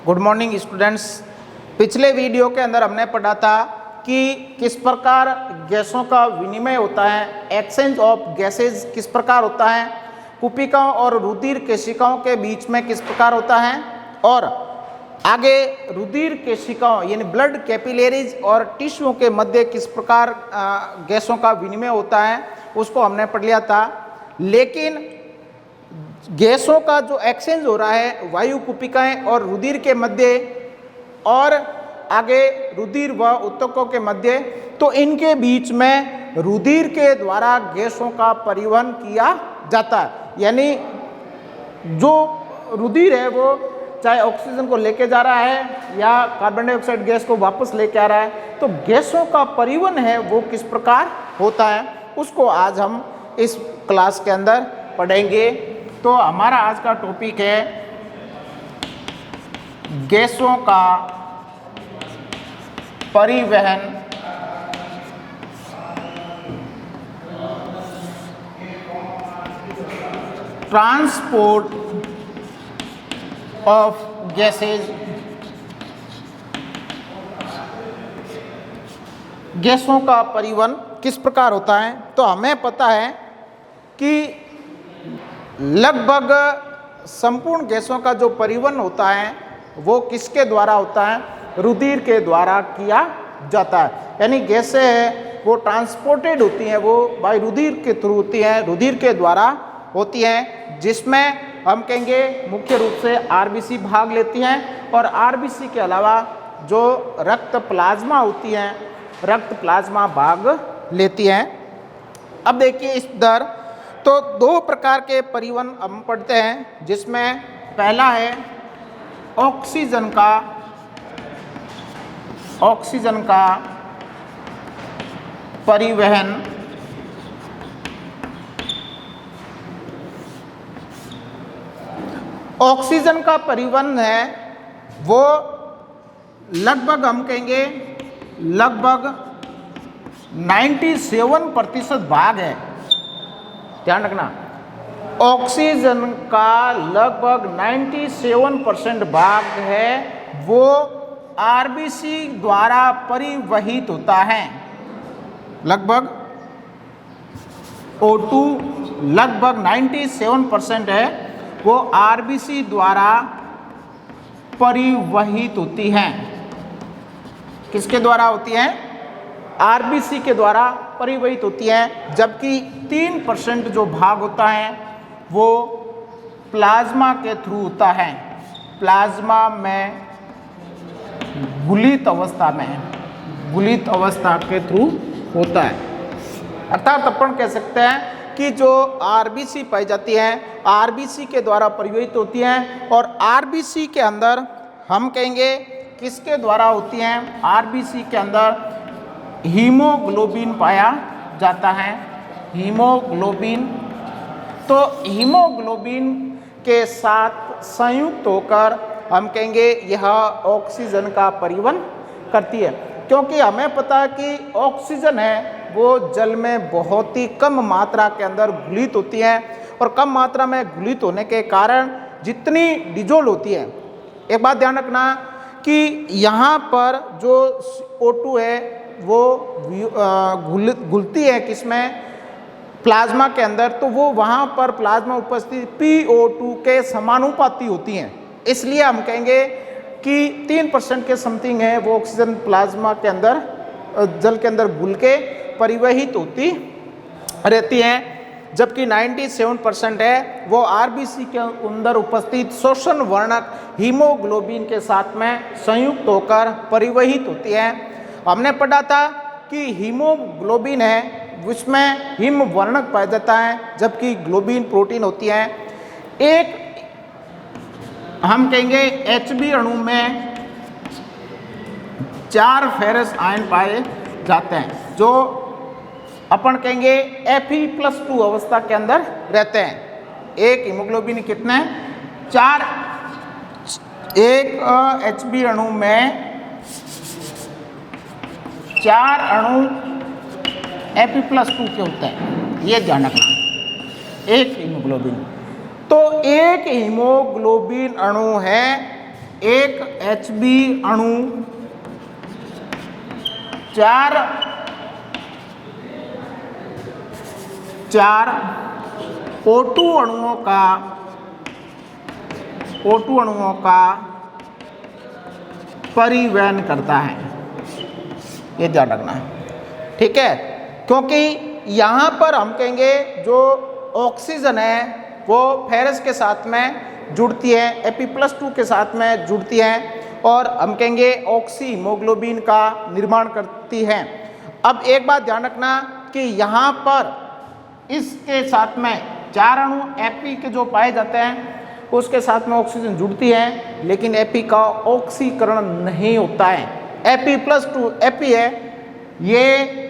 Good morning students. पिछले video के अंदर हमने पढ़ा था कि किस प्रकार गैसों का विनिमय होता है, एक्सचेंज ऑफ गैसेज किस प्रकार होता है, कुपिकाओं और रुधिर केशिकाओं के बीच में किस प्रकार होता है, और आगे रुधिर केशिकाओं यानी ब्लड कैपिलरीज और टिश्यूओं के मध्य किस प्रकार गैसों का विनिमय होता है, उसको हमने पढ़ लिया था। लेकिन गैसों का जो एक्सचेंज हो रहा है वायु कुपिकाएं और रुधिर के मध्य और आगे रुधिर व उत्तकों के मध्य, तो इनके बीच में रुधिर के द्वारा गैसों का परिवहन किया जाता है। यानी जो रुधिर है वो चाहे ऑक्सीजन को लेके जा रहा है या कार्बन डाइऑक्साइड गैस को वापस लेके आ रहा है, तो गैसों का परिवहन है वो किस प्रकार होता है उसको आज हम इस क्लास के अंदर पढ़ेंगे। तो हमारा आज का टॉपिक है गैसों का परिवहन ट्रांसपोर्ट ऑफ गैसेज। गैसों का परिवहन किस प्रकार होता है। तो हमें पता है कि लगभग संपूर्ण गैसों का जो परिवहन होता है वो किसके द्वारा होता है, रुधिर के द्वारा किया जाता है। यानी गैसें हैं वो ट्रांसपोर्टेड होती हैं, वो बाय रुधिर के थ्रू होती हैं, रुधिर के द्वारा होती हैं, जिसमें हम कहेंगे मुख्य रूप से आरबीसी भाग लेती हैं और आरबीसी के अलावा जो रक्त प्लाज्मा होती हैं, रक्त प्लाज्मा भाग लेती हैं। अब देखिए इस दर तो दो प्रकार के परिवहन हम पढ़ते हैं, जिसमें पहला है ऑक्सीजन का परिवहन। ऑक्सीजन का परिवहन है वो लगभग हम कहेंगे लगभग 97% भाग है। ध्यान रखना, ऑक्सीजन का लगभग 97% भाग है वो आरबीसी द्वारा परिवहित होता है। लगभग O2 लगभग 97% है वो आरबीसी द्वारा परिवहित होती हैं। किसके द्वारा होती हैं? आरबीसी के द्वारा परिवहित होती है। जबकि 3% जो भाग होता है वो प्लाज्मा के थ्रू होता है। प्लाज्मा में गुलित अवस्था के थ्रू होता है। अर्थात अपन कह सकते हैं कि जो आरबीसी पाई जाती है आरबीसी के द्वारा परिवहित होती हैं, और आरबीसी के अंदर हम कहेंगे किसके द्वारा होती हैं, आरबीसी के अंदर हीमोग्लोबिन पाया जाता है। हीमोग्लोबिन, तो हीमोग्लोबिन के साथ संयुक्त होकर हम कहेंगे यह ऑक्सीजन का परिवहन करती है। क्योंकि हमें पता है कि ऑक्सीजन है वो जल में बहुत ही कम मात्रा के अंदर घुलित होती है, और कम मात्रा में घुलित होने के कारण जितनी डिजोल्व होती है, एक बात ध्यान रखना कि यहाँ पर जो O2 है वो घुलती है किसमें, प्लाज्मा के अंदर, तो वो वहाँ पर प्लाज्मा उपस्थिति PO2 के समानुपाती होती हैं। इसलिए हम कहेंगे कि 3% के समथिंग है वो ऑक्सीजन प्लाज्मा के अंदर जल के अंदर घुल के परिवहित होती रहती हैं। जबकि 97% है वो आरबीसी के अंदर उपस्थित शोषण वर्णक हीमोग्लोबिन के साथ में संयुक्त होकर परिवहित होती है। हमने पढ़ा था कि हीमोग्लोबिन है उसमें हिम वर्णक पाया जाता है, जबकि ग्लोबिन प्रोटीन होती है। एक हम कहेंगे Hb अणु में 4 फेरस आयन पाए जाते हैं, जो अपन कहेंगे Fe+2 अवस्था के अंदर रहते हैं। एक हीमोग्लोबिन कितने हैं? 4। एक Hb अणु में 4 अणु Fe+2 के होते हैं, ये ध्यान रखना। एक हीमोग्लोबिन, तो एक हीमोग्लोबिन अणु है एक Hb अणु 4 O2 अणुओं का परिवहन करता है। ये ध्यान रखना है, ठीक है, क्योंकि यहाँ पर हम कहेंगे जो ऑक्सीजन है वो फेरस के साथ में जुड़ती है, Fe+2 के साथ में जुड़ती है और हम कहेंगे ऑक्सी हीमोग्लोबिन का निर्माण करती है। अब एक बात ध्यान रखना कि यहाँ पर इसके साथ में 4 अणु Fe के जो पाए जाते हैं उसके साथ में ऑक्सीजन जुड़ती है, लेकिन Fe का ऑक्सीकरण नहीं होता है। Fe+2 Fe है, ये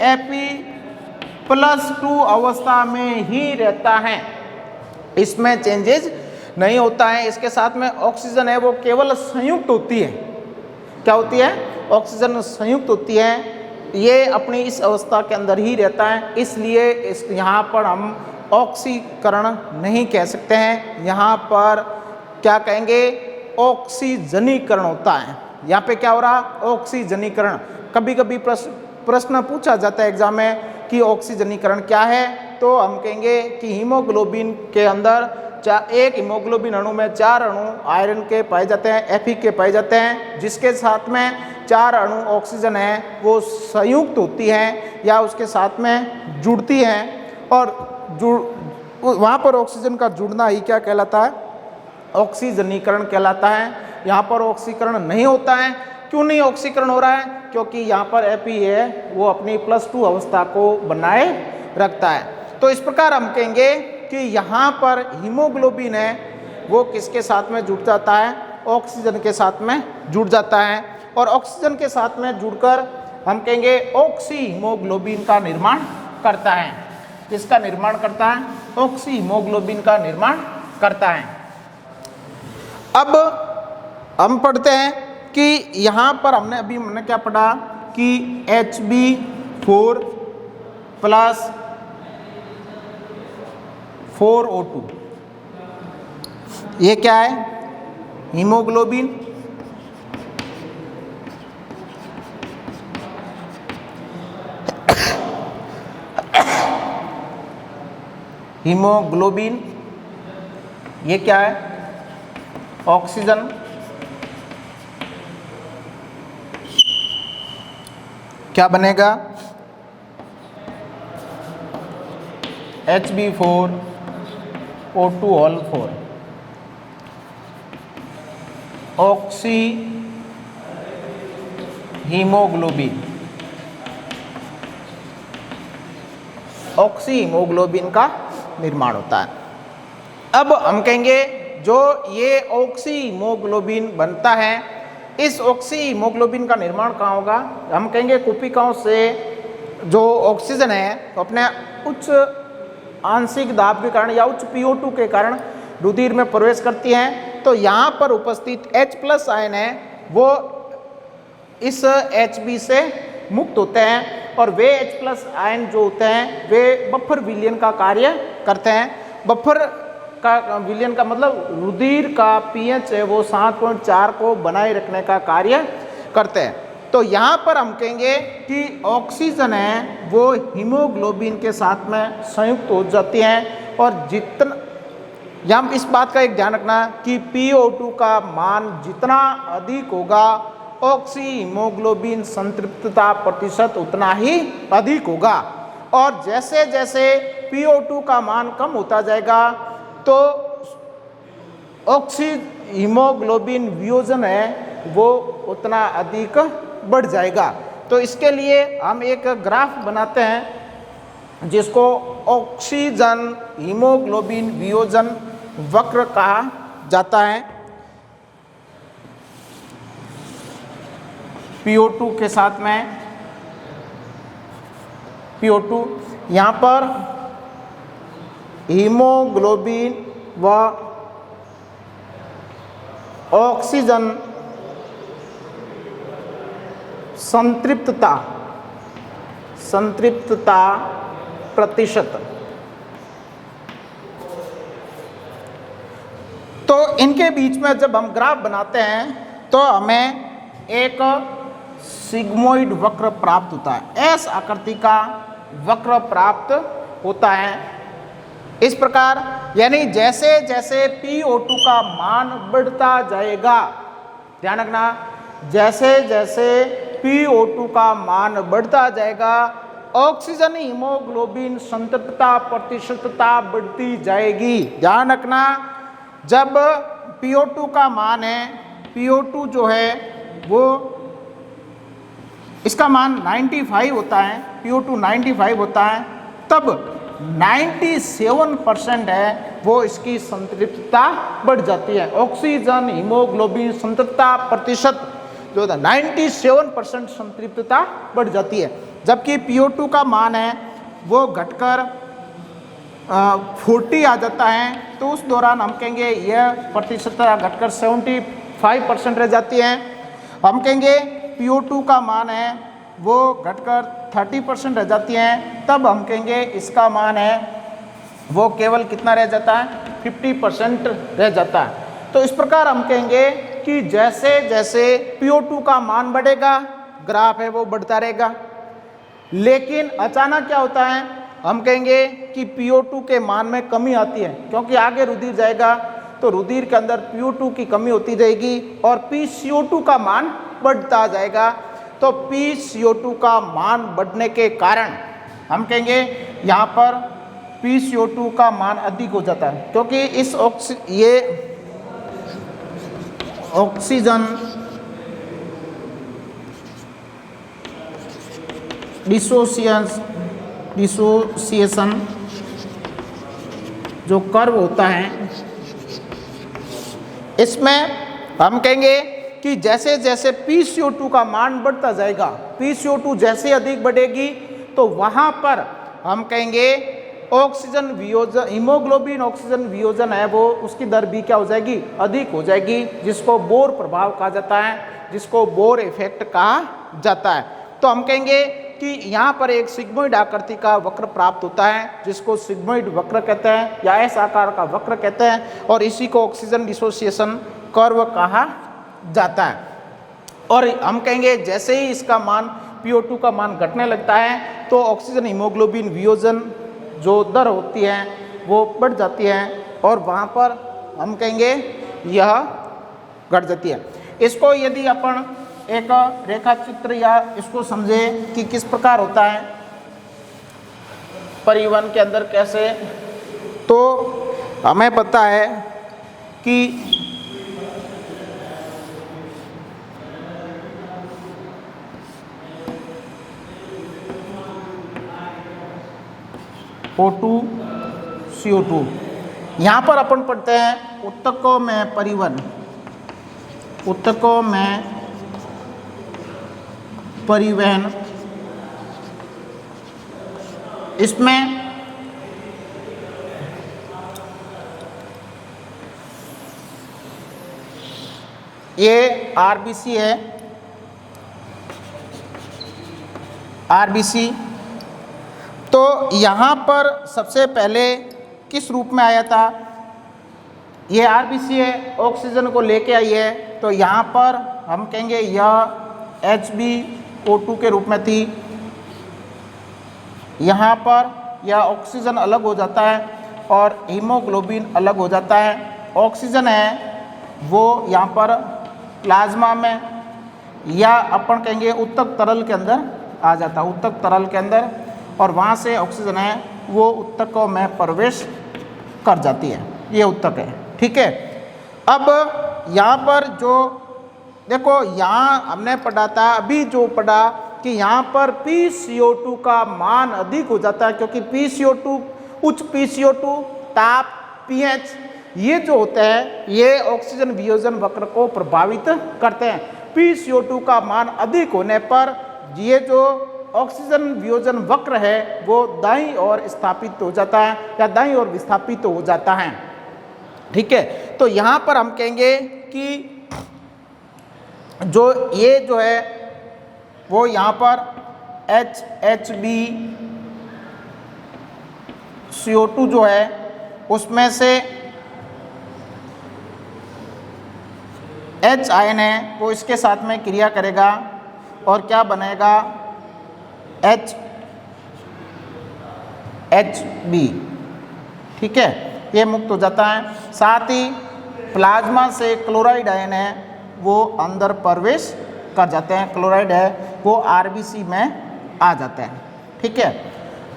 Fe+2 अवस्था में ही रहता है, इसमें चेंजेस नहीं होता है। इसके साथ में ऑक्सीजन है वो केवल संयुक्त होती है। क्या होती है? ऑक्सीजन संयुक्त होती है, ये अपनी इस अवस्था के अंदर ही रहता है, इसलिए यहाँ पर हम ऑक्सीकरण नहीं कह सकते हैं, यहाँ पर क्या कहेंगे? ऑक्सीजनीकरण होता है। यहाँ पे क्या हो रहा? ऑक्सीजनीकरण। कभी कभी प्रश्न पूछा जाता है एग्जाम में कि ऑक्सीजनीकरण क्या है, तो हम कहेंगे कि हीमोग्लोबिन के अंदर एक हीमोग्लोबिन अणु में 4 अणु आयरन के पाए जाते हैं, Fe के पाए जाते हैं, जिसके साथ में 4 अणु ऑक्सीजन है वो संयुक्त होती हैं या उसके साथ में जुड़ती हैं, और वहाँ पर ऑक्सीजन का जुड़ना ही क्या कहलाता है? ऑक्सीजनीकरण कहलाता है। यहाँ पर ऑक्सीकरण नहीं होता है। क्यों नहीं ऑक्सीकरण हो रहा है? क्योंकि यहाँ पर Fe है वो अपनी +2 अवस्था को बनाए रखता है। तो इस प्रकार हम कहेंगे कि यहाँ पर हीमोग्लोबिन है वो किसके साथ में जुड़ जाता है? ऑक्सीजन के साथ में जुड़ जाता है, और ऑक्सीजन के साथ में जुड़कर हम कहेंगे ऑक्सी हीमोग्लोबिन का निर्माण करता है। किसका निर्माण करता है? ऑक्सी हीमोग्लोबिन का निर्माण करता है। अब हम पढ़ते हैं कि यहाँ पर हमने क्या पढ़ा कि Hb4 + 4O2 ये क्या है? हीमोग्लोबिन। हीमोग्लोबिन ये क्या है? ऑक्सीजन। क्या बनेगा? Hb4 O2 all 4 oxy haemoglobin. Oxy haemoglobin का निर्माण होता है। अब हम कहेंगे जो ये ऑक्सी हीमोग्लोबिन बनता है, इस ऑक्सी हीमोग्लोबिन का निर्माण कहाँ होगा? हम कहेंगे कोशिकाओं से जो ऑक्सीजन है तो अपने उच्च आंशिक दाब के कारण या उच्च PO2 के कारण रुधिर में प्रवेश करती हैं, तो यहाँ पर उपस्थित H+ आयन है वो इस Hb से मुक्त होते हैं, और वे H+ आयन जो होते हैं वे बफर विलयन का कार्य करते हैं। बफर का विलयन का मतलब रुधिर का pH है वो 7.4 को बनाए रखने का कार्य करते हैं। तो यहाँ पर हम कहेंगे कि ऑक्सीजन है वो हीमोग्लोबिन के साथ में संयुक्त हो जाती हैं, और जितना यहाँ इस बात का एक ध्यान रखना कि PO2 का मान जितना अधिक होगा ऑक्सी हीमोग्लोबिन संतृप्तता प्रतिशत उतना ही अधिक होगा, और जैसे जैसे PO2 का मान कम होता जाएगा तो ऑक्सी हीमोग्लोबिन वियोजन है वो उतना अधिक बढ़ जाएगा। तो इसके लिए हम एक ग्राफ बनाते हैं जिसको ऑक्सीजन हीमोग्लोबिन वियोजन वक्र कहा जाता है। PO2 के साथ में PO2 यहाँ पर हीमोग्लोबिन व ऑक्सीजन संतृप्तता प्रतिशत। तो इनके बीच में जब हम ग्राफ बनाते हैं तो हमें एक सिग्मोइड वक्र प्राप्त होता है, एस आकृति का वक्र प्राप्त होता है। इस प्रकार यानी जैसे जैसे PO2 का मान बढ़ता जाएगा, ध्यान रखना, जैसे जैसे PO2 का मान बढ़ता जाएगा ऑक्सीजन हीमोग्लोबिन संतृप्तता प्रतिशतता बढ़ती जाएगी। ध्यान रखना, जब PO2 का मान है, PO2 जो है वो इसका मान 95 होता है, PO2 95 होता है, तब 97% है वो इसकी संतृप्तता बढ़ जाती है। ऑक्सीजन हीमोग्लोबिन संतृप्तता प्रतिशत जो था 97% संतृप्तता बढ़ जाती है। जबकि PO2 का मान है वो घटकर 40 आ जाता है, तो उस दौरान हम कहेंगे यह प्रतिशतता घटकर 75% रह जाती है। हम कहेंगे PO2 का मान है वो घटकर 30% रह जाती है, तब हम कहेंगे इसका मान है वो केवल कितना रह जाता है, 50% रह जाता है। तो इस प्रकार हम कहेंगे कि जैसे जैसे PO2 का मान बढ़ेगा, ग्राफ है वो बढ़ता रहेगा, लेकिन अचानक क्या होता है, हम कहेंगे कि PO2 के मान में कमी आती है, क्योंकि आगे रुधिर जाएगा तो रुधिर के अंदर PO2 की कमी होती जाएगी और PCO2 का मान बढ़ता जाएगा। तो PCO2 का मान बढ़ने के कारण हम कहेंगे यहाँ पर PCO2 का मान अधिक हो जाता है, क्योंकि इस ये ऑक्सीजन डिसोसिएशन जो कर्व होता है, इसमें हम कहेंगे कि जैसे जैसे PCO2 का मान बढ़ता जाएगा, PCO2 जैसे अधिक बढ़ेगी तो वहाँ पर हम कहेंगे ऑक्सीजन वियोजन, हीमोग्लोबिन ऑक्सीजन वियोजन है वो उसकी दर भी क्या हो जाएगी, अधिक हो जाएगी, जिसको बोर प्रभाव कहा जाता है, जिसको बोर इफेक्ट कहा जाता है। तो हम कहेंगे कि यहाँ पर एक सिग्मोइड आकृति का वक्र प्राप्त होता है, जिसको सिग्मोइड वक्र कहते हैं या एस आकार का वक्र कहते हैं, और इसी को ऑक्सीजन डिसोसिएशन कर्व कहा जाता है। और हम कहेंगे जैसे ही इसका मान PO2 का मान घटने लगता है तो ऑक्सीजन हीमोग्लोबिन वियोजन जो दर होती है वो बढ़ जाती है और वहाँ पर हम कहेंगे यह घट जाती है। इसको यदि अपन एक रेखा चित्र या इसको समझे कि किस प्रकार होता है परिवहन के अंदर कैसे, तो हमें पता है कि O2 CO2, यहाँ पर अपन पढ़ते हैं ऊतकों में परिवहन, ऊतकों में परिवहन। इसमें ये RBC है, RBC। तो यहाँ पर सबसे पहले किस रूप में आया था, ये RBC है, ऑक्सीजन को लेके आई है, तो यहाँ पर हम कहेंगे यह HbO2 के रूप में थी। यहाँ पर यह ऑक्सीजन अलग हो जाता है और हीमोग्लोबिन अलग हो जाता है। ऑक्सीजन है वो यहाँ पर प्लाज्मा में या अपन कहेंगे ऊतक तरल के अंदर आ जाता है, ऊतक तरल के अंदर, और वहाँ से ऑक्सीजन है वो ऊतकों में प्रवेश कर जाती है, ये ऊतक है, ठीक है। अब यहाँ पर जो देखो, यहाँ हमने पढ़ा था, अभी जो पढ़ा कि यहाँ पर PCO2 का मान अधिक हो जाता है, क्योंकि PCO2 उच्च PCO2 ताप pH ये जो होते हैं ये ऑक्सीजन वियोजन वक्र को प्रभावित करते हैं। PCO2 का मान अधिक होने पर ये जो ऑक्सीजन वियोजन वक्र है वो दाईं ओर स्थापित हो जाता है या दाईं ओर विस्थापित हो जाता है, ठीक है। तो यहाँ पर हम कहेंगे कि जो ये जो है वो यहाँ पर HbCO2 जो है उसमें से H आयन है वो इसके साथ में क्रिया करेगा और क्या बनेगा HB, ठीक है, ये मुक्त हो जाता है। साथ ही प्लाज्मा से क्लोराइड आयन है वो अंदर प्रवेश कर जाते हैं, क्लोराइड है वो RBC में आ जाते हैं, ठीक है।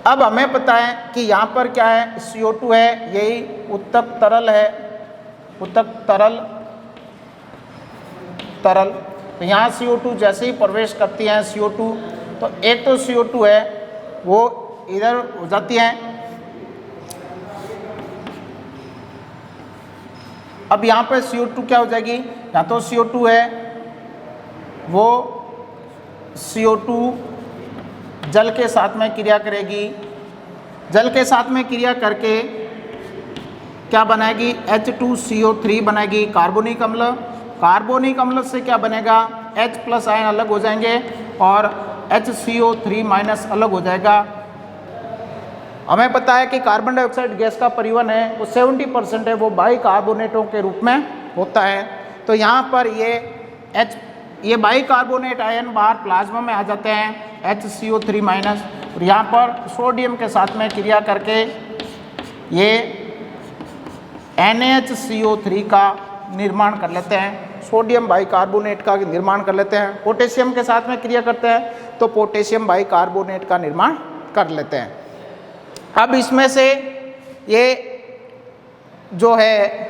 अब हमें पता है कि यहाँ पर क्या है, CO2 है, यही उत्तक तरल है, उत्तक तरल। तो यहाँ CO2 जैसे ही प्रवेश करती हैं CO2, तो एक तो CO2 है वो इधर हो जाती है। अब यहाँ पर CO2 क्या हो जाएगी, यहाँ तो CO2 है वो CO2 जल के साथ में क्रिया करेगी, जल के साथ में क्रिया करके क्या बनाएगी, H2CO3 बनाएगी, कार्बोनिक अम्ल। कार्बोनिक अम्ल से क्या बनेगा, H+ आयन अलग हो जाएंगे और HCO3- अलग हो जाएगा। हमें पता है कि कार्बन डाइऑक्साइड गैस का परिवहन है वो 70% है वो बाइकार्बोनेटों के रूप में होता है। तो यहाँ पर ये बाइकार्बोनेट आयन बाहर प्लाज्मा में आ जाते हैं HCO3- और यहाँ पर सोडियम के साथ में क्रिया करके ये NaHCO3 का निर्माण कर लेते हैं, सोडियम बाइकार्बोनेट का निर्माण कर लेते हैं। पोटेशियम के साथ में क्रिया करते हैं तो पोटेशियम बाइकार्बोनेट का निर्माण कर लेते हैं। अब इसमें से ये जो है,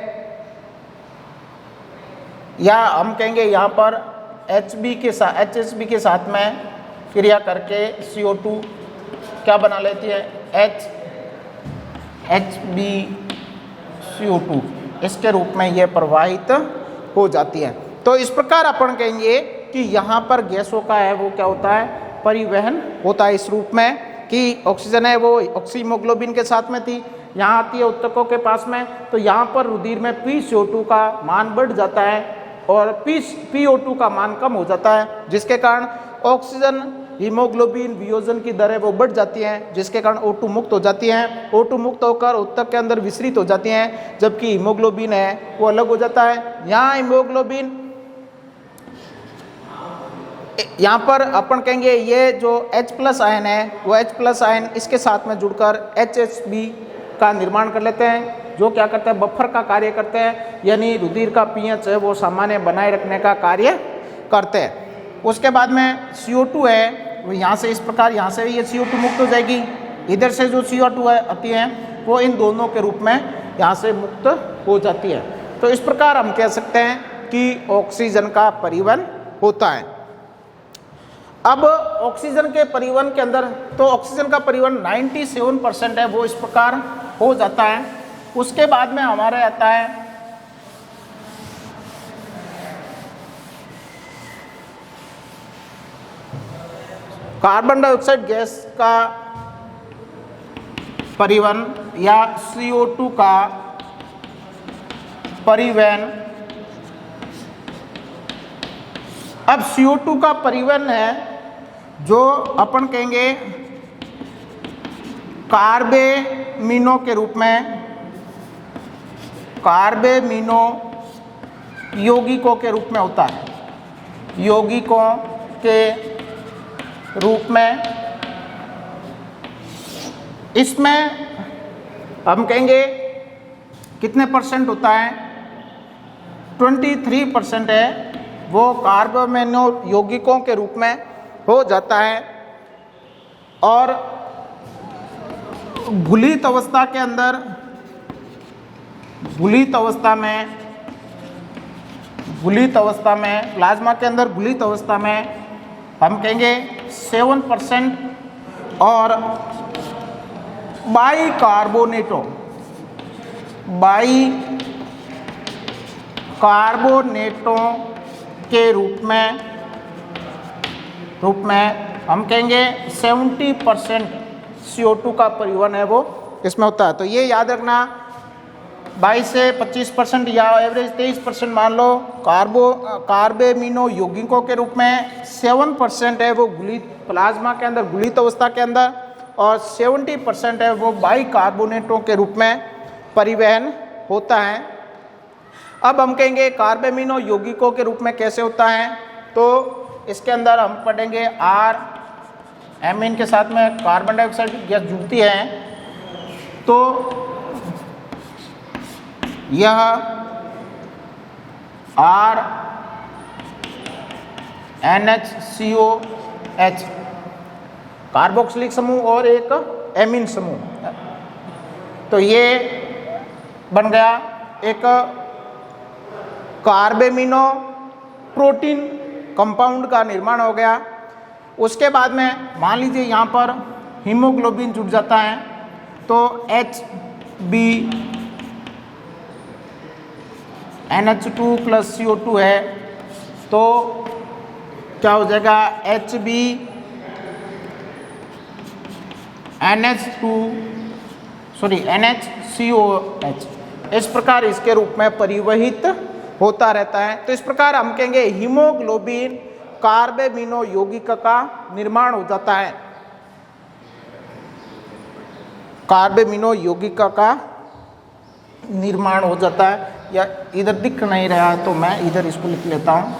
या हम कहेंगे यहाँ पर HB के साथ HSB के साथ में क्रिया करके CO2 क्या बना लेती है, HBCO2, इसके रूप में ये प्रवाहित हो जाती है। तो इस प्रकार अपन कहेंगे कि यहाँ पर गैसों का है वो क्या होता है, परिवहन होता है इस रूप में कि ऑक्सीजन है वो ऑक्सीमोग्लोबिन के साथ में थी, यहाँ आती है उत्तकों के पास में, तो यहाँ पर रुधिर में PCO2 का मान बढ़ जाता है और PO2 का मान कम हो जाता है, जिसके कारण ऑक्सीजन हीमोग्लोबिन वियोजन की दरें वो बढ़ जाती हैं, जिसके कारण O2 मुक्त हो जाती हैं। O2 मुक्त होकर उत्तक के अंदर विसरित हो जाती हैं, जबकि हीमोग्लोबिन है वो अलग हो जाता है। यहाँ हीमोग्लोबिन, यहाँ पर अपन कहेंगे ये जो H+ आयन है वो H+ आयन इसके साथ में जुड़कर HHB का निर्माण कर लेते हैं, जो क्या करते हैं, बफर का कार्य करते हैं, यानी रुधिर का pH है वो सामान्य बनाए रखने का कार्य करते हैं। उसके बाद में CO2 है वो यहाँ से इस प्रकार, यहाँ से ये CO2 मुक्त हो जाएगी, इधर से जो CO2 है आती है वो इन दोनों के रूप में यहाँ से मुक्त हो जाती है। तो इस प्रकार हम कह सकते हैं कि ऑक्सीजन का परिवहन होता है। अब ऑक्सीजन के परिवहन के अंदर, तो ऑक्सीजन का परिवहन 97% है वो इस प्रकार हो जाता है। उसके बाद में हमारे आता है कार्बन डाइऑक्साइड गैस का परिवहन या CO2 का परिवहन। अब CO2 का परिवहन है जो अपन कहेंगे कार्बेमिनों के रूप में, कार्बेमिनो यौगिकों के रूप में होता है, यौगिकों के रूप में। इसमें हम कहेंगे कितने % होता है, 23% है वो कार्बोमिनो यौगिकों के रूप में हो जाता है। और घुलित अवस्था के अंदर, घुलित अवस्था में प्लाज्मा के अंदर घुलित अवस्था में हम कहेंगे 7%। और बाइकार्बोनेटों के रूप में हम कहेंगे 70% CO2 का परिवहन है वो इसमें होता है। तो ये याद रखना, 22 से 25% या एवरेज 23% मान लो कार्बेमिनो यौगिकों के रूप में, 7% है वो घुलित प्लाज्मा के अंदर घुलित अवस्था के अंदर, और 70% है वो बाइकार्बोनेटों के रूप में परिवहन होता है। अब हम कहेंगे कार्बेमिनो यौगिकों के रूप में कैसे होता है, तो इसके अंदर हम पढ़ेंगे आर एमीन के साथ में कार्बन डाइऑक्साइड गैस जुड़ती है, तो यह आर NHCOH कार्बोक्सिलिक समूह और एक एमीन समूह, तो ये बन गया एक कार्बेमिनो प्रोटीन कंपाउंड का निर्माण हो गया। उसके बाद में मान लीजिए यहाँ पर हीमोग्लोबिन जुड़ जाता है, तो HbNH2 + CO2 है, तो क्या हो जाएगा NHCOH। इस प्रकार इसके रूप में परिवहित होता रहता है। तो इस प्रकार हम कहेंगे हीमोग्लोबिन कार्बेमिनो यौगिक का निर्माण हो जाता है, कार्बेमिनो यौगिक का निर्माण हो जाता है। या इधर दिख नहीं रहा है तो मैं इधर इसको लिख लेता हूं,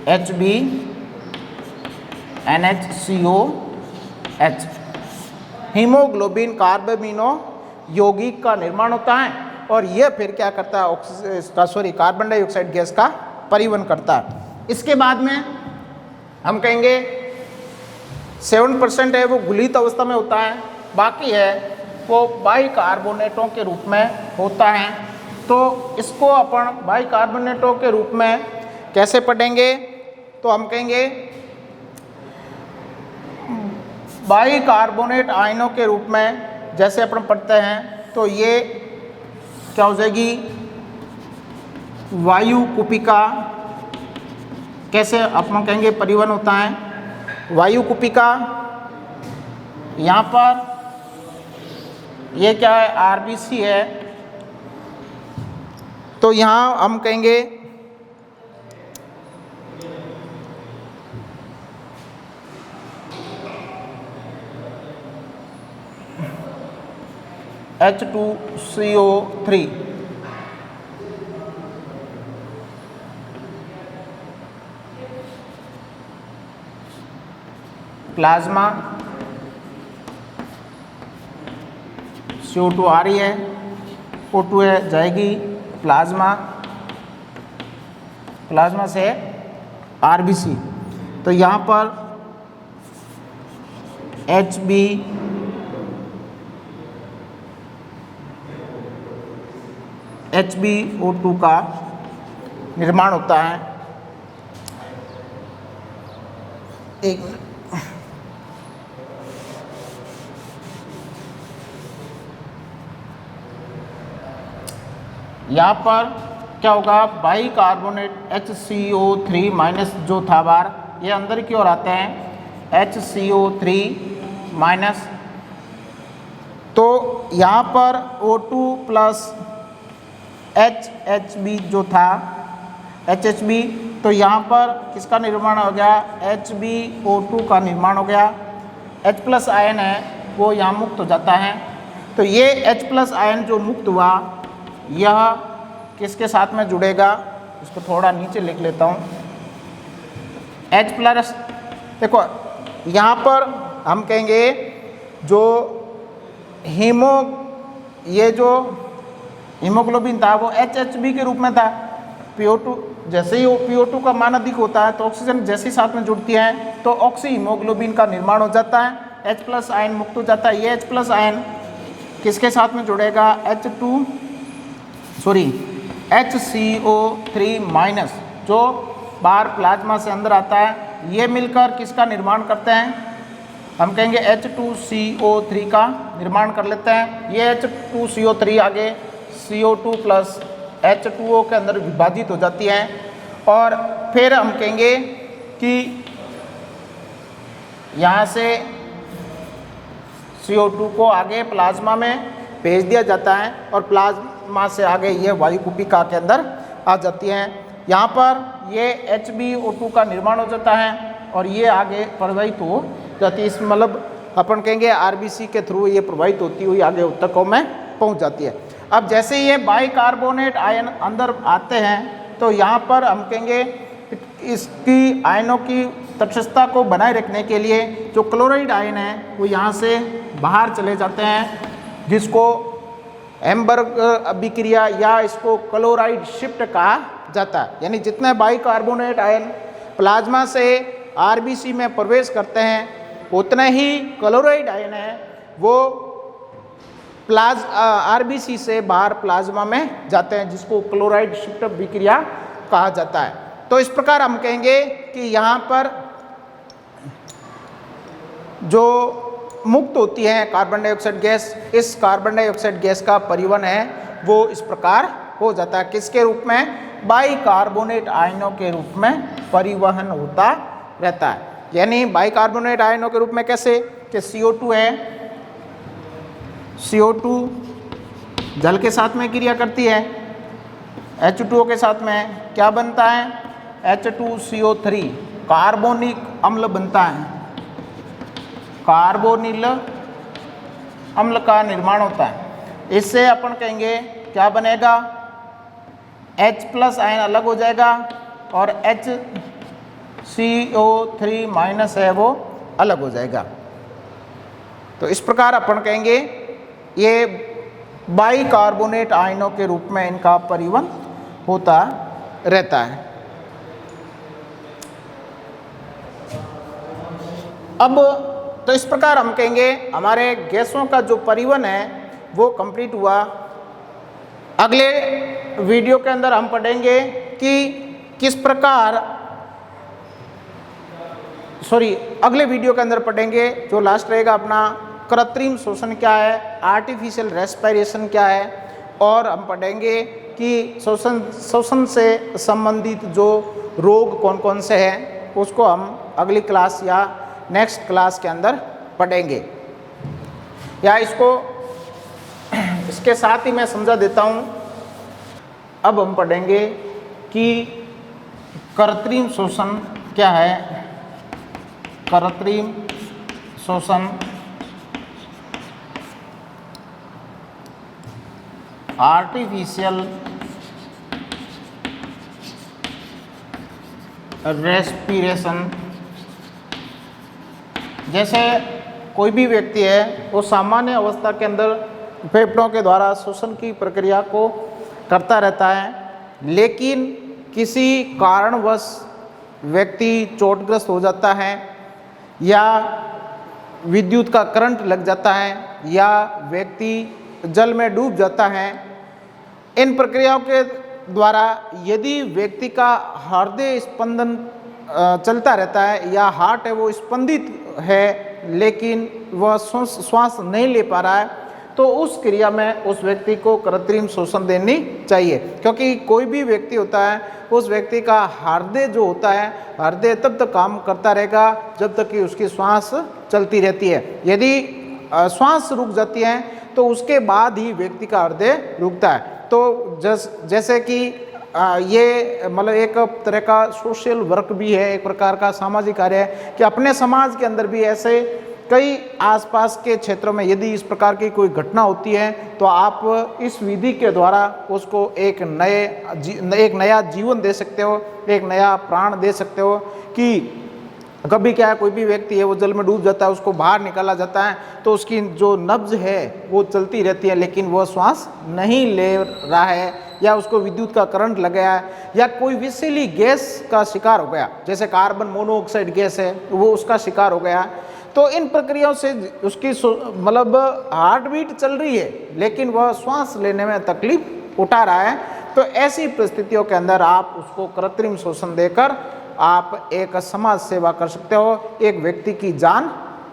HbNHCOH हीमोग्लोबिन कार्बेमिनो यौगिक का निर्माण होता है, और यह फिर क्या करता है कार्बन डाइऑक्साइड गैस का परिवहन करता है। इसके बाद में हम कहेंगे 7% है वो घुलित अवस्था में होता है, बाकी है वो बाइकार्बोनेटों के रूप में होता है। तो इसको अपन बाइकार्बोनेटों के रूप में कैसे पढ़ेंगे, तो हम कहेंगे बाइकार्बोनेट आयनों के रूप में जैसे अपन पढ़ते हैं, तो ये क्या हो जाएगी वायु कुपिका। कैसे अपन कहेंगे परिवहन होता है वायु कुपिका। यहाँ पर ये क्या है आरबीसी है, तो यहाँ हम कहेंगे H2CO3 प्लाज्मा, CO2 आ रही है, O2 है जाएगी प्लाज्मा, प्लाज्मा से आरबीसी। तो यहाँ पर HbO2 का निर्माण होता है। एक यहाँ पर क्या होगा बाइकार्बोनेट HCO3 माइनस जो था बार, ये अंदर की ओर आते हैं HCO3 माइनस, तो यहाँ पर O2 प्लस HHB जो था HHB, तो यहाँ पर किसका निर्माण हो गया HbO2 का निर्माण हो गया। H प्लस आयन है वो यहाँ मुक्त हो जाता है, तो ये H प्लस आयन जो मुक्त हुआ यह किसके साथ में जुड़ेगा, इसको थोड़ा नीचे लिख लेता हूँ H प्लस। देखो यहाँ पर हम कहेंगे जो ये जो हीमोग्लोबिन था वो HHB के रूप में था। PO2 जैसे ही PO2 का मान अधिक होता है तो ऑक्सीजन जैसे ही साथ में जुड़ती है तो ऑक्सी हीमोग्लोबिन का निर्माण हो जाता है, H प्लस आयन मुक्त हो जाता है। ये H प्लस आयन किसके साथ में जुड़ेगा HCO3 माइनस जो बाहर प्लाज्मा से अंदर आता है, ये मिलकर किसका निर्माण करते हैं, हम कहेंगे H2CO3 का निर्माण कर लेते हैं। ये H2CO3 आगे CO2 प्लस H2O के अंदर विभाजित हो जाती है, और फिर हम कहेंगे कि यहाँ से CO2 को आगे प्लाज्मा में भेज दिया जाता है, और प्लाज्मा से आगे ये वायु कुपिका के अंदर आ जाती हैं। यहाँ पर ये HbO2 का निर्माण हो जाता है और ये आगे प्रवाहित हो जाती है। इस मतलब अपन कहेंगे आरबीसी के थ्रू ये प्रवाहित होती हुई आगे ऊतकों में पहुंच जाती है। अब जैसे ये बाइकार्बोनेट आयन अंदर आते हैं तो यहाँ पर हम कहेंगे इसकी आयनों की तटस्थता को बनाए रखने के लिए जो क्लोराइड आयन है वो यहाँ से बाहर चले जाते हैं, जिसको एम्बर्ग अभिक्रिया या इसको क्लोराइड शिफ्ट कहा जाता है। यानी जितने बाइकार्बोनेट आयन प्लाज्मा से आरबीसी में प्रवेश करते हैं उतने ही क्लोराइड आयन है वो आरबीसी से बाहर प्लाज्मा में जाते हैं, जिसको क्लोराइड शिफ्ट अभिक्रिया कहा जाता है। तो इस प्रकार हम कहेंगे कि यहाँ पर जो मुक्त होती है कार्बन डाइऑक्साइड गैस, इस कार्बन डाइऑक्साइड गैस का परिवहन है वो इस प्रकार हो जाता है। किसके रूप में? बाइकार्बोनेट आयनों के रूप में परिवहन होता रहता है। यानी बाइकार्बोनेट आयनों के रूप में कैसे कि CO2 है, CO2 जल के साथ में क्रिया करती है, H2O के साथ में क्या बनता है? H2CO3 कार्बोनिक अम्ल बनता है, कार्बोनिल अम्ल का निर्माण होता है। इससे अपन कहेंगे क्या बनेगा? H+ आयन अलग हो जाएगा और HCO3- है वो अलग हो जाएगा। तो इस प्रकार अपन कहेंगे ये बाइकार्बोनेट आयनों के रूप में इनका परिवहन होता रहता है। अब तो इस प्रकार हम कहेंगे हमारे गैसों का जो परिवहन है वो कंप्लीट हुआ। अगले वीडियो के अंदर हम पढ़ेंगे कि किस प्रकार अगले वीडियो के अंदर पढ़ेंगे जो लास्ट रहेगा अपना, कृत्रिम श्वसन क्या है, आर्टिफिशियल रेस्पिरेशन क्या है, और हम पढ़ेंगे कि श्वसन से संबंधित जो रोग कौन कौन से हैं उसको हम अगली क्लास या नेक्स्ट क्लास के अंदर पढ़ेंगे। या इसके साथ ही मैं समझा देता हूँ। अब हम पढ़ेंगे कि कृत्रिम श्वसन क्या है। कृत्रिम श्वसन आर्टिफिशियल रेस्पिरेशन। जैसे कोई भी व्यक्ति है वो सामान्य अवस्था के अंदर फेफड़ों के द्वारा श्वसन की प्रक्रिया को करता रहता है, लेकिन किसी कारणवश व्यक्ति चोटग्रस्त हो जाता है या विद्युत का करंट लग जाता है या व्यक्ति जल में डूब जाता है। इन प्रक्रियाओं के द्वारा यदि व्यक्ति का हृदय स्पंदन चलता रहता है या हार्ट है वो स्पंदित है लेकिन वह श्वास नहीं ले पा रहा है, तो उस क्रिया में उस व्यक्ति को कृत्रिम श्वसन देनी चाहिए। क्योंकि कोई भी व्यक्ति होता है उस व्यक्ति का हृदय जो होता है, हृदय तब तक काम करता रहेगा जब तक कि उसकी श्वास चलती रहती है। यदि श्वास रुक जाती है तो उसके बाद ही व्यक्ति का हृदय रुकता है। तो जैसे कि ये मतलब एक तरह का सोशल वर्क भी है, एक प्रकार का सामाजिक कार्य है कि अपने समाज के अंदर भी ऐसे कई आसपास के क्षेत्रों में यदि इस प्रकार की कोई घटना होती है तो आप इस विधि के द्वारा उसको एक नया जीवन दे सकते हो, एक नया प्राण दे सकते हो। कि कभी क्या है कोई भी व्यक्ति है वो जल में डूब जाता है, उसको बाहर निकाला जाता है तो उसकी जो नब्ज है वो चलती रहती है लेकिन वह श्वास नहीं ले रहा है, या उसको विद्युत का करंट लग गया है या कोई विषैली गैस का शिकार हो गया, जैसे कार्बन मोनोऑक्साइड गैस है वो उसका शिकार हो गया। तो इन प्रक्रियाओं से उसकी मतलब हार्ट बीट चल रही है लेकिन वह श्वास लेने में तकलीफ उठा रहा है। तो ऐसी परिस्थितियों के अंदर आप उसको कृत्रिम श्वसन देकर आप एक समाज सेवा कर सकते हो, एक व्यक्ति की जान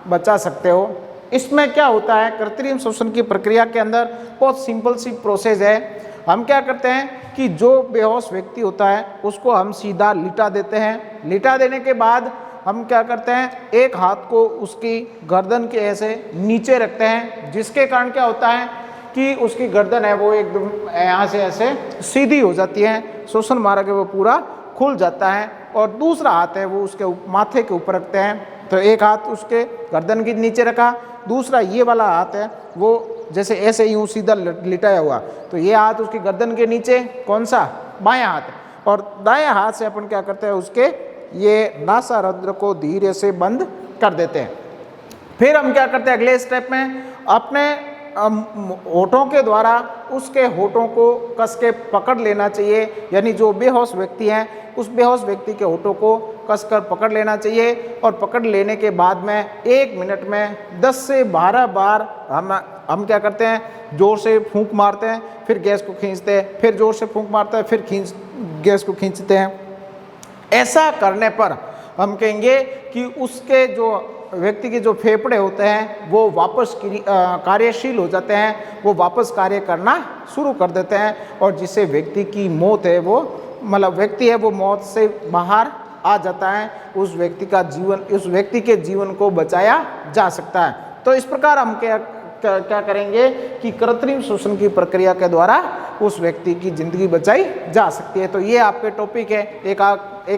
बचा सकते हो। इसमें क्या होता है कृत्रिम श्वसन की प्रक्रिया के अंदर बहुत सिंपल सी प्रोसेस है। हम क्या करते हैं कि जो बेहोश व्यक्ति होता है उसको हम सीधा लिटा देते हैं। लिटा देने के बाद हम क्या करते हैं एक हाथ को उसकी गर्दन के ऐसे नीचे रखते हैं, जिसके कारण क्या होता है कि उसकी गर्दन है वो एकदम यहाँ से ऐसे सीधी हो जाती है, श्वसन मार्ग वो पूरा खुल जाता है और दूसरा हाथ है वो उसके माथे के ऊपर रखते हैं। तो एक हाथ उसके गर्दन के नीचे रखा, दूसरा ये वाला हाथ है वो जैसे ऐसे यूं सीधा लिटाया हुआ, तो ये हाथ उसकी गर्दन के नीचे, कौन सा, बायां हाथ है। और दायां हाथ से अपन क्या करते हैं, उसके ये नासारंध्र को धीरे से बंद कर देते हैं। फिर हम क्या करते हैं अगले स्टेप में, अपने होठों के द्वारा उसके होठों को कस के पकड़ लेना चाहिए, यानी जो बेहोश व्यक्ति हैं उस बेहोश व्यक्ति के होठों को कसकर पकड़ लेना चाहिए। और पकड़ लेने के बाद में 1 मिनट में 10 से 12 बार हम क्या करते हैं, जोर से फूंक मारते हैं, फिर गैस को खींचते हैं, फिर जोर से फूंक मारते हैं, फिर गैस को खींचते हैं। ऐसा करने पर हम कहेंगे कि उसके जो व्यक्ति के जो फेफड़े होते हैं वो वापस कार्यशील हो जाते हैं, वो वापस कार्य करना शुरू कर देते हैं, और जिससे व्यक्ति की मौत है वो मतलब व्यक्ति है वो मौत से बाहर आ जाता है, उस व्यक्ति का जीवन, उस व्यक्ति के जीवन को बचाया जा सकता है। तो इस प्रकार हम क्या करेंगे कि कृत्रिम श्वसन की प्रक्रिया के द्वारा उस व्यक्ति की जिंदगी बचाई जा सकती है। तो ये आपके टॉपिक है, एक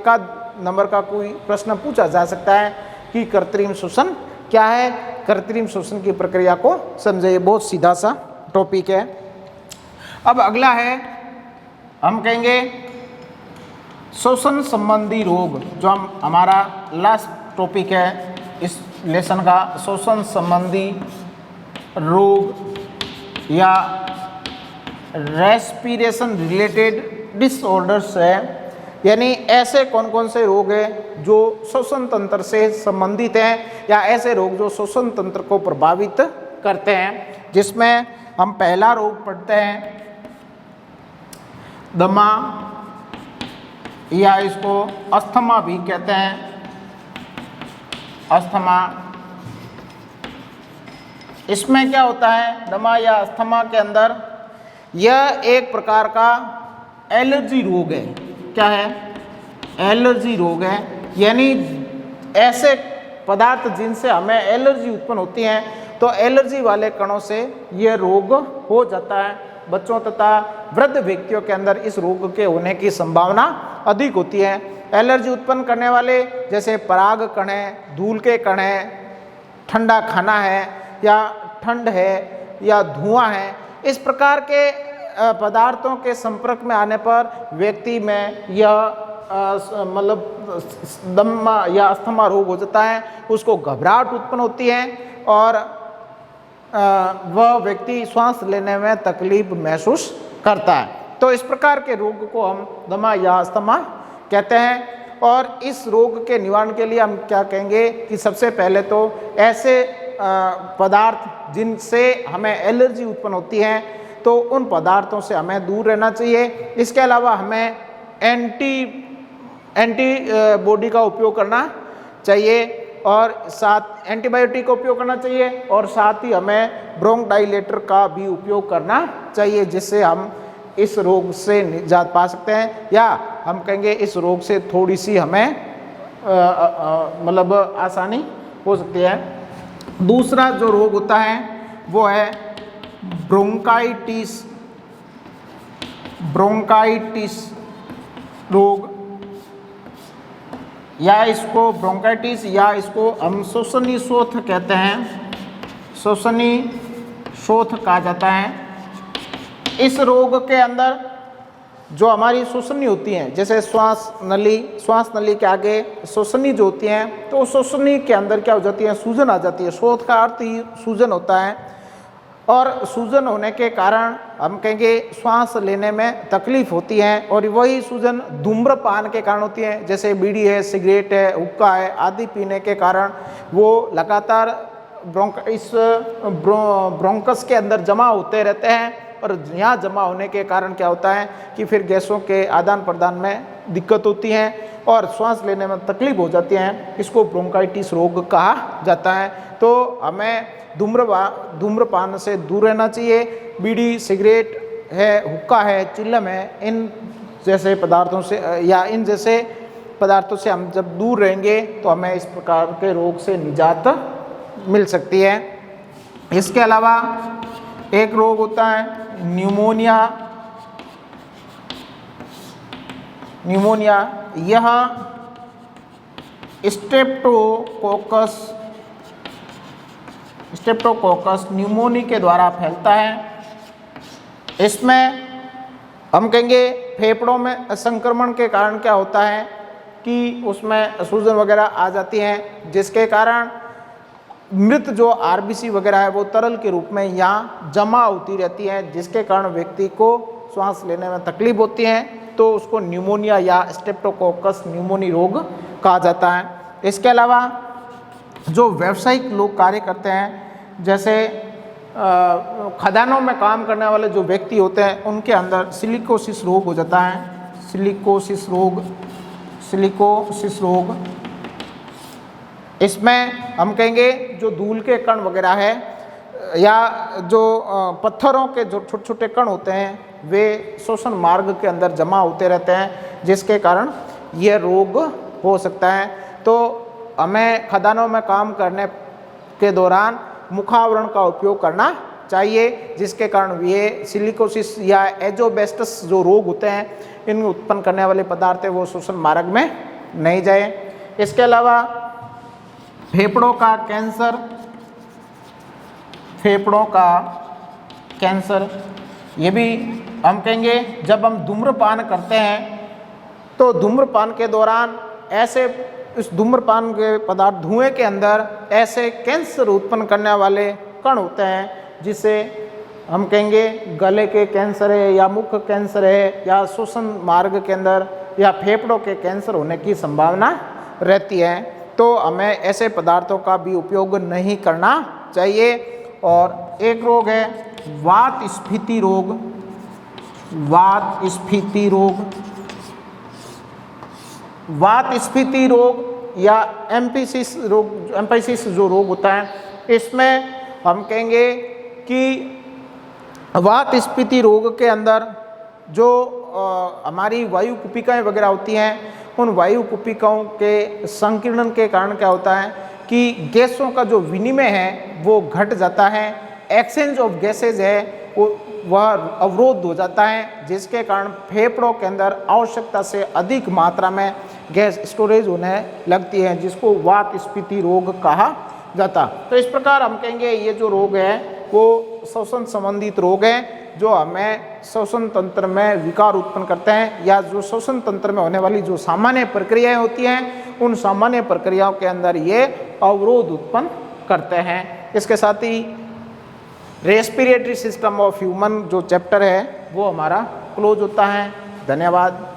आध नंबर का कोई प्रश्न पूछा जा सकता है कि कृत्रिम श्वसन क्या है, कृत्रिम श्वसन की प्रक्रिया को समझिए, बहुत सीधा सा टॉपिक है। अब अगला है, हम कहेंगे श्वसन संबंधी रोग, जो हमारा लास्ट टॉपिक है इस लेसन का, श्वसन संबंधी रोग या रेस्पिरेशन रिलेटेड डिसऑर्डर्स है, यानी ऐसे कौन कौन से रोग हैं जो श्वसन तंत्र से संबंधित हैं, या ऐसे रोग जो श्वसन तंत्र को प्रभावित करते हैं। जिसमें हम पहला रोग पढ़ते हैं दमा, या इसको अस्थमा भी कहते हैं, अस्थमा। इसमें क्या होता है, दमा या अस्थमा के अंदर यह एक प्रकार का एलर्जी रोग है। क्या है, एलर्जी रोग है, यानी ऐसे पदार्थ जिनसे हमें एलर्जी उत्पन्न होती है, तो एलर्जी वाले कणों से यह रोग हो जाता है। बच्चों तथा वृद्ध व्यक्तियों के अंदर इस रोग के होने की संभावना अधिक होती है। एलर्जी उत्पन्न करने वाले जैसे पराग कण है, धूल के कण है, ठंडा खाना है या ठंड है या धुआं है, इस प्रकार के पदार्थों के संपर्क में आने पर व्यक्ति में यह मतलब दमा या अस्थमा रोग हो जाता है। उसको घबराहट उत्पन्न होती है और वह व्यक्ति श्वास लेने में तकलीफ महसूस करता है। तो इस प्रकार के रोग को हम दमा या अस्थमा कहते हैं। और इस रोग के निवारण के लिए हम क्या कहेंगे कि सबसे पहले तो ऐसे पदार्थ जिनसे हमें एलर्जी उत्पन्न होती है, तो उन पदार्थों से हमें दूर रहना चाहिए। इसके अलावा हमें एंटीबॉडी का उपयोग करना चाहिए, और साथ एंटीबायोटिक का उपयोग करना चाहिए, और साथ ही हमें ब्रोंकडाइलेटर का भी उपयोग करना चाहिए, जिससे हम इस रोग से निजात पा सकते हैं, या हम कहेंगे इस रोग से थोड़ी सी हमें मतलब आसानी हो सकती है। दूसरा जो रोग होता है वो है ब्रोंकाइटिस, ब्रोंकाइटिस रोग, या इसको ब्रोंकाइटिस या इसको हम श्वसनी शोथ कहते हैं, श्वसनी शोथ कहा जाता है। इस रोग के अंदर जो हमारी श्वसनी होती हैं, जैसे श्वास नली के आगे श्वसनी जो होती हैं, तो श्वसनी के अंदर क्या हो जाती है, सूजन आ जाती है। शोथ का अर्थ ही सूजन होता है, और सूजन होने के कारण हम कहेंगे श्वास लेने में तकलीफ होती है, और वही सूजन धूम्रपान के कारण होती है, जैसे बीड़ी है, सिगरेट है, हुक्का है आदि पीने के कारण वो लगातार ब्रोंकस के अंदर जमा होते रहते हैं, और यहाँ जमा होने के कारण क्या होता है कि फिर गैसों के आदान प्रदान में दिक्कत होती है और श्वास लेने में तकलीफ हो जाती है। इसको ब्रोंकाइटिस रोग कहा जाता है। तो हमें धूम्रपान से दूर रहना चाहिए। बीड़ी, सिगरेट है, हुक्का है, चिल्लम है, इन जैसे पदार्थों से या इन जैसे पदार्थों से हम जब दूर रहेंगे तो हमें इस प्रकार के रोग से निजात मिल सकती है। इसके अलावा एक रोग होता है न्यूमोनिया। यह स्ट्रेप्टोकोकस न्यूमोनी के द्वारा फैलता है। इसमें हम कहेंगे फेफड़ों में संक्रमण के कारण क्या होता है कि उसमें सूजन वगैरह आ जाती है, जिसके कारण मृत जो आरबीसी वगैरह है वो तरल के रूप में यहाँ जमा होती रहती है, जिसके कारण व्यक्ति को श्वास लेने में तकलीफ होती है, तो उसको न्यूमोनिया या स्ट्रेप्टोकोकस न्यूमोनी रोग कहा जाता है। इसके अलावा जो व्यावसायिक लोग कार्य करते हैं, जैसे खदानों में काम करने वाले जो व्यक्ति होते हैं, उनके अंदर सिलिकोसिस रोग हो जाता है। सिलिकोसिस रोग इसमें हम कहेंगे जो धूल के कण वगैरह है या जो पत्थरों के जो छोटे छोटे कण होते हैं वे श्वसन मार्ग के अंदर जमा होते रहते हैं, जिसके कारण यह रोग हो सकता है। तो हमें खदानों में काम करने के दौरान मुखावरण का उपयोग करना चाहिए, जिसके कारण ये सिलिकोसिस या एजोबेस्टस जो रोग होते हैं इन उत्पन्न करने वाले पदार्थ है वो श्वसन मार्ग में नहीं जाए। इसके अलावा फेफड़ों का कैंसर ये भी हम कहेंगे जब हम धूम्रपान करते हैं तो धूम्रपान के दौरान ऐसे इस धूम्रपान के पदार्थ धुएं के अंदर ऐसे कैंसर उत्पन्न करने वाले कण होते हैं, जिसे हम कहेंगे गले के कैंसर है या मुख कैंसर है या श्वसन मार्ग के अंदर या फेफड़ों के कैंसर होने की संभावना रहती है। तो हमें ऐसे पदार्थों का भी उपयोग नहीं करना चाहिए। और एक रोग है वात स्फीति रोग या एम्फिसिस जो रोग होता है, इसमें हम कहेंगे कि वात स्फीति रोग के अंदर जो हमारी वायु कुपिकाएँ वगैरह होती हैं, उन वायु कुपिकाओं के संकीर्णन के कारण क्या होता है कि गैसों का जो विनिमय है वो घट जाता है, एक्सचेंज ऑफ गैसेज है वह अवरोध हो जाता है, जिसके कारण फेफड़ों के अंदर आवश्यकता से अधिक मात्रा में गैस स्टोरेज होने लगती है, जिसको वात स्फीति रोग कहा जाता। तो इस प्रकार हम कहेंगे ये जो रोग है वो श्वसन संबंधित रोग है, जो हमें श्वसन तंत्र में विकार उत्पन्न करते हैं या जो श्वसन तंत्र में होने वाली जो सामान्य प्रक्रियाएं होती हैं उन सामान्य प्रक्रियाओं के अंदर ये अवरोध उत्पन्न करते हैं। इसके साथ ही रेस्पिरेटरी सिस्टम ऑफ ह्यूमन जो चैप्टर है वो हमारा क्लोज होता है। धन्यवाद।